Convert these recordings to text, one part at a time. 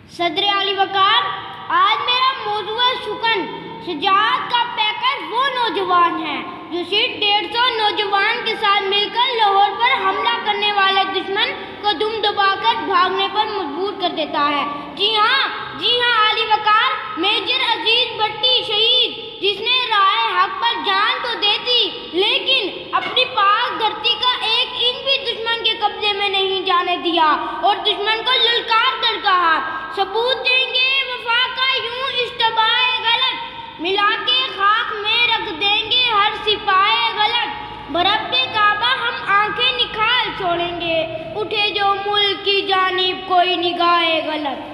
صدر علی وقار، آج میرا موضوع شکن شجاعت کا پیکر وہ نوجوان ہیں جو صرف 150 نوجوان کے ساتھ مل کر لاہور پر حملہ کرنے والے دشمن کو دم دبا کر بھاگنے پر مجبور کر دیتا ہے۔ جی ہاں علی وقار، میجر عزیز بھٹی شہید، جس نے راہ حق پر جان تو دے دی لیکن اپنی پاک دھرتی کا ایک انچ بھی دشمن کے قبضے میں نہیں جانے دیا اور دشمن کو للکار کر کہا، ثبوت دیں گے وفا کا یوں اشتباہ غلط، ملا کے خاک میں رکھ دیں گے ہر سپاہ غلط، برب کعبہ ہم آنکھیں نکھار چھوڑیں گے، اٹھے جو ملک کی جانب کوئی نگاہ غلط۔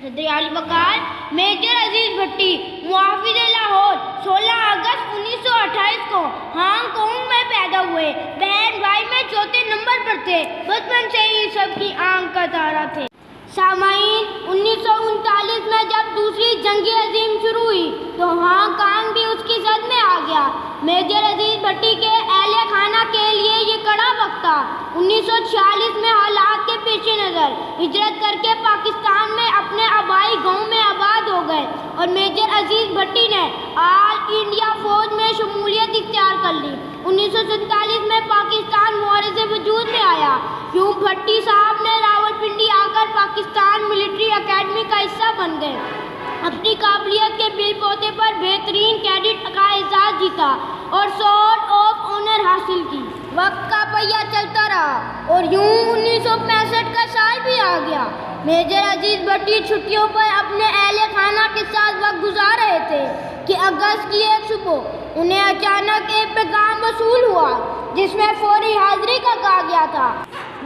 صدر علی وقار میجر عزیز بھٹی، محافظ لاہور، 16 اگست 1928 کو ہانگ کانگ میں پیدا ہوئے۔ بہن بھائی میں چوتھے نمبر پر تھے، بچپن سے ہی سب کی آنکھ کا تارا تھے۔ سامعین، 1939 میں جب دوسری جنگ عظیم شروع ہوئی تو ہانگ کانگ بھی اس کی زد میں آ گیا۔ میجر عزیز بھٹی کے اہل خانہ کے لیے یہ کڑا وقت تھا۔ 1946 میں حالات کے پیش نظر ہجرت کر کے پاکستان میں اپنے آبائی گاؤں میں آباد ہو گئے اور میجر عزیز بھٹی نے آل انڈیا فوج میں شمولیت اختیار کر لی۔ 1947 میں پاکستان معاہدے سے وجود میں آیا۔ یوں بھٹی صاحب نے راولپنڈی آ کر پاکستان ملٹری اکیڈمی کا حصہ بن گئے، اپنی قابلیت کے بل بوتے پر بہترین کیڈٹ کا اعزاز جیتا اور سارڈ آف آنر حاصل کی۔ وقت کا پہیہ چلتا رہا اور یوں 1965 کا سال بھی آ گیا۔ میجر عزیز بھٹی چھٹیوں پر اپنے اہل خانہ کے ساتھ وقت گزار رہے تھے کہ اگست کی ایک صبح انہیں اچانک ایک پیغام موصول ہوا جس میں فوری حاضری کا کہا گیا تھا۔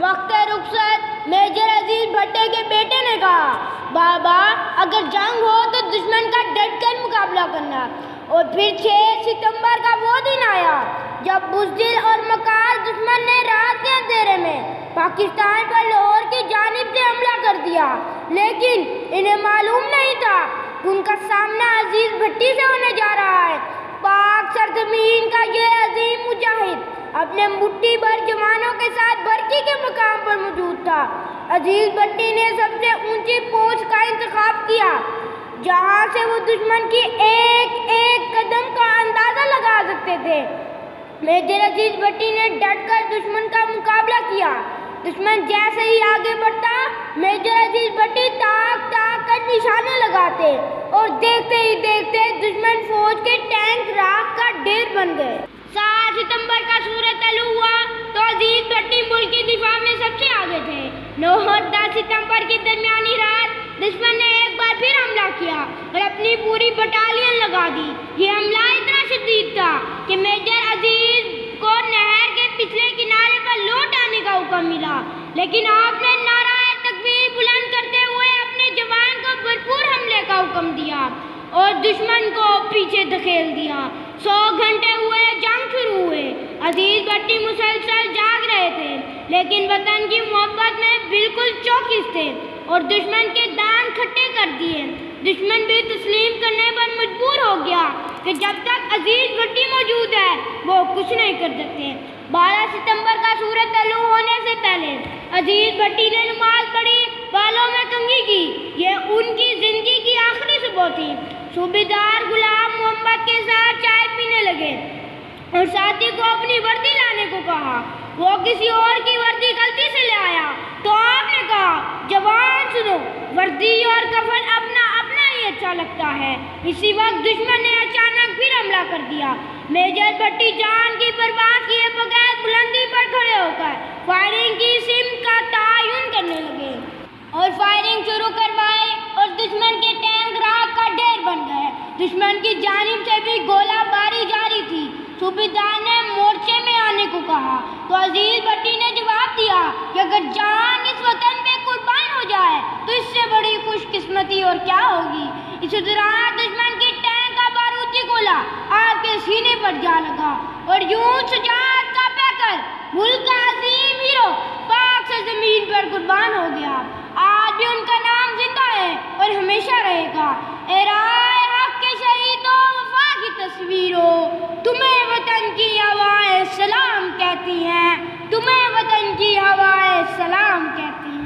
وقت رخصت میجر عزیز بھٹی کے بیٹے نے کہا، بابا اگر جنگ ہو تو دشمن کا ڈٹ کر مقابلہ کرنا۔ اور پھر 6 ستمبر کا وہ دن آیا جب بزدل اور مکار دشمن نے رات کے اندھیرے میں پاکستان پر لاہور کی جانب سے حملہ کر دیا، لیکن انہیں معلوم نہیں تھا کہ ان کا سامنا عزیز بھٹی سے ہونے جا رہا ہے۔ پاک سرزمین کا یہ عظیم مجاہد اپنے مٹھی بھر جوانوں کے ساتھ برقی کے مقام پر موجود تھا۔ عزیز بھٹی نے سب سے اونچی پوسٹ کا انتخاب کیا جہاں سے وہ دشمن کی ایک ایک قدم کا اندازہ لگا سکتے تھے۔ میجر عزیز بھٹی نے ڈٹ کر دشمن کا مقابلہ کیا۔ دشمن جیسے ہی آگے بڑھتا، میجر عزیز بھٹی تاک کر نشانے لگاتے اور دیکھتے ہی دیکھتے دشمن فوج کے ٹینک راکھ کا ڈھیر بن گئے۔ 7 ستمبر کا صورت حل ہوا تو عزیز بھٹی ملک کی دفاع میں سب سے آگے تھے۔ 9 اور 10 ستمبر کی درمیانی رات دشمن نے ایک بار پھر حملہ کیا اور اپنی پوری بٹالین لگا دی۔ یہ حملہ اتنا شدید تھا کہ میجر عزیز کو نہر کے پچھلے کنارے پر لوٹ آنے کا حکم ملا، لیکن آپ نے نعرہ تکبیر بلند کرتے ہوئے اپنے جوان کو بھرپور حملے کا حکم دیا اور دشمن کو پیچھے دھکیل دیا۔ 100 گھنٹے ہوئے جنگ شروع ہوئے۔ عزیز بھٹی مسلسل جاگ رہے تھے لیکن وطن کی محبت میں بالکل چوکس تھے اور دشمن کے دان کھٹے کر دیے۔ دشمن بھی تسلیم کرنے پر مجبور ہو گیا کہ جب تک عزیز بھٹی موجود ہے وہ کچھ نہیں کر سکتے۔ 12 ستمبر کا صورت حل ہونے سے پہلے عزیز بھٹی نے نماز پڑھی، بالوں میں کنگھی کی۔ یہ ان کی زندگی کی آخری صبح تھی۔ صوبیدار غلام محمد کے ساتھ چائے پینے لگے اور ساتھی کو اپنی وردی لانے کو کہا۔ وہ کسی اور کی وردی غلطی سے لے آیا تو آپ نے کہا، جوان سنو، وردی اور کفن اپنا ہی اچھا لگتا ہے۔ اسی وقت دشمن نے اچانک پھر حملہ کر دیا۔ میجر بھٹی جان کی پرواہ کیے بغیر بلندی پر کھڑے ہو کر فائرنگ کی سمت کا تعین کرنے لگے اور فائرنگ شروع کروائے اور دشمن کے ٹینک راکھ کا ڈھیر بن گئے۔ دشمن کی جانب سے بھی گولہ باری جاری تھی۔ صوبیدار نے مورچے میں آنے کو کہا تو عزیز بھٹی نے جواب دیا کہ اگر جان اس وطن پہ قربان ہو جائے تو اس سے بڑی خوش قسمتی اور کیا ہوگی۔ اس دوران دشمن کی ٹینک کا بارودی گولہ آپ کے سینے پر جا لگا اور یوں شجاعت کا پیکر، ملک کا عظیم ہیرو پاک سے زمین پر قربان ہو گیا۔ آج بھی ان کا نام زندہ ہے اور ہمیشہ رہے گا۔ اے رائے حق کے شہیدوں، وفا کی تصویروں، تمہیں وطن کی ہوائیں سلام کہتی ہیں، تمہیں وطن کی ہوائیں سلام کہتی ہیں۔